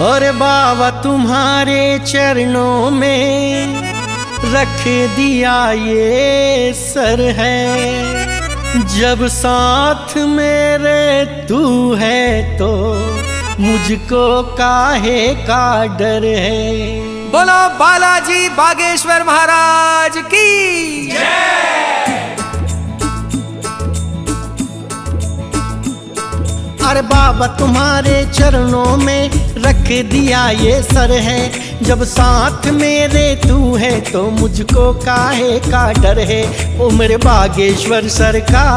और बाबा तुम्हारे चरणों में रख दिया ये सर है। जब साथ मेरे तू है तो मुझको काहे का डर है। बोलो बालाजी बागेश्वर महाराज की जय। अरे बाबा तुम्हारे चरणों में रख दिया ये सर है। जब साथ मेरे तू है तो मुझको काहे का डर है। ओ मेरे बागेश्वर सरकार,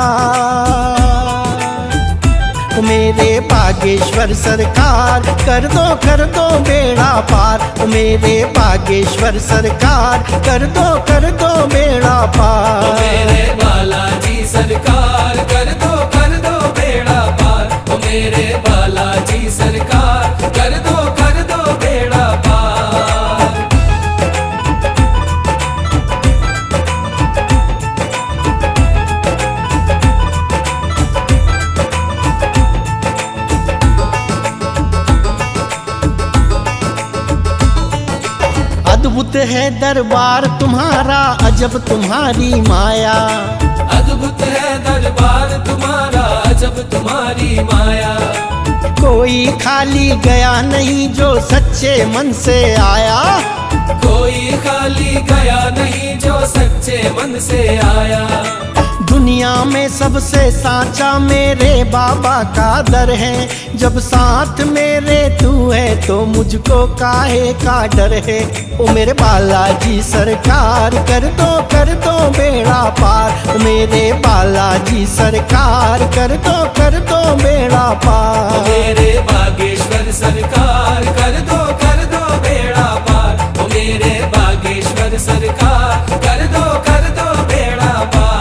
ओ मेरे बागेश्वर सरकार, कर दो बेड़ा पार। ओ मेरे बागेश्वर सरकार, कर दो बेड़ा पार। ओ मेरे बालाजी सरकार, कर दो बेड़ा पार। ओ मेरे बालाजी सरकार, कर दो बेड़ा पार। अद्भुत है दरबार तुम्हारा, अजब तुम्हारी माया। अद्भुत है दरबार तुम्हारा, अजब तुम्हारी माया। कोई खाली गया नहीं जो सच्चे मन से आया। कोई खाली गया नहीं जो सच्चे मन से आया। दुनिया में सबसे साचा मेरे बाबा का दर है। जब साथ मेरे तू है तो मुझको काहे का डर है। ओ मेरे बालाजी सरकार, कर दो बेड़ा पार। ओ मेरे बालाजी सरकार, कर दो बेड़ा पार। ओ मेरे बागेश्वर सरकार, कर दो बेड़ा पार। ओ मेरे बागेश्वर सरकार, कर दो बेड़ा पार।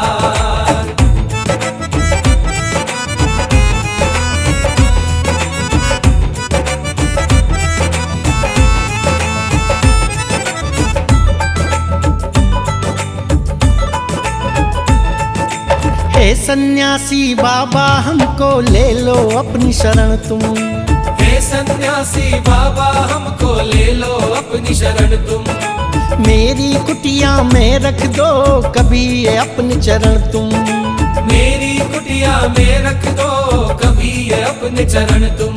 हे सन्यासी बाबा हमको ले लो अपनी शरण तुम। हे सन्यासी बाबा हमको ले लो अपनी शरण तुम। मेरी कुटिया में रख दो कभी ये अपने चरण तुम। मेरी कुटिया में रख दो कभी ये अपने चरण तुम।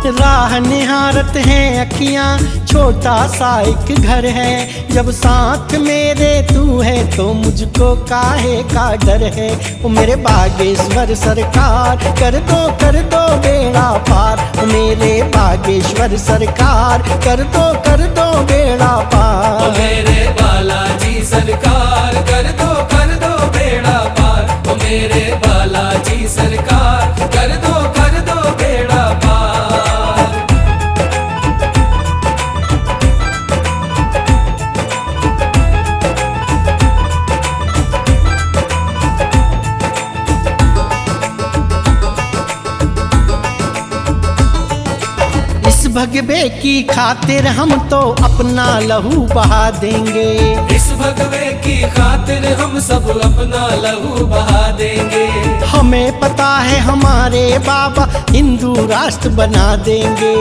राह निहारत है अखियां, छोटा सा एक घर है। जब साथ मेरे तू है तो मुझको काहे का डर है। ओ मेरे बागेश्वर सरकार, कर दो बेड़ा पार। ओ मेरे बागेश्वर सरकार, कर दो बेड़ा पार। ओ मेरे बालाजी सरकार, कर दो बेड़ा पार। ओ मेरे बालाजी सरकार, कर दो बेड़ा पार। भगवे की खातिर हम तो अपना लहू बहा देंगे। इस भगवे की खातिर हम सब अपना लहू बहा देंगे। हमें पता है हमारे बाबा हिंदू राष्ट्र बना देंगे।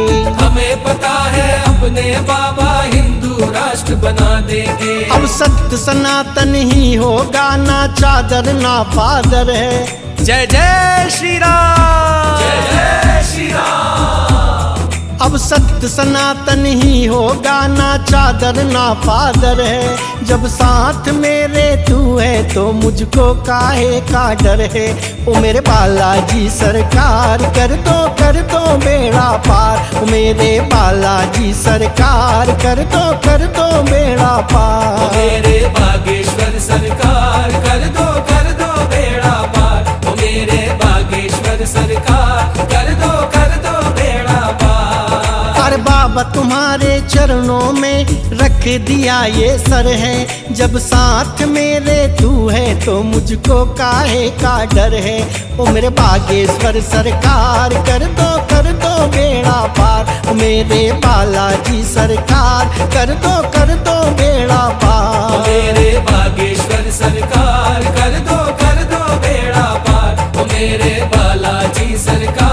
हमें पता है अपने बाबा हिंदू राष्ट्र बना देंगे। अब सत्य सनातन ही होगा, ना चादर ना फादर है। जय जय श्री राम, जय जय श्री राम। अब सत्य सनातन ही होगा, ना चादर ना फादर है। जब साथ मेरे तू है तो मुझको काहे का डर है। ओ मेरे बालाजी सरकार, कर दो बेड़ा पार। ओ मेरे बालाजी सरकार, कर दो बेड़ा पार। ओ मेरे बागेश्वर सरकार, कर दो बेड़ा पार। ओ मेरे बागेश्वर सरकार, कर दो बेड़ा पार। अरे बाबा तुम्हारे चरणों में रख दिया ये सर है। जब साथ मेरे तू है तो मुझको काहे का डर है। ओ मेरे बागेश्वर सरकार, कर दो बेड़ा पार। ओ मेरे बालाजी सरकार, कर दो बेड़ा पार। ओ मेरे बागेश्वर सरकार, कर दो बेड़ा पार। ओ मेरे बालाजी सरकार।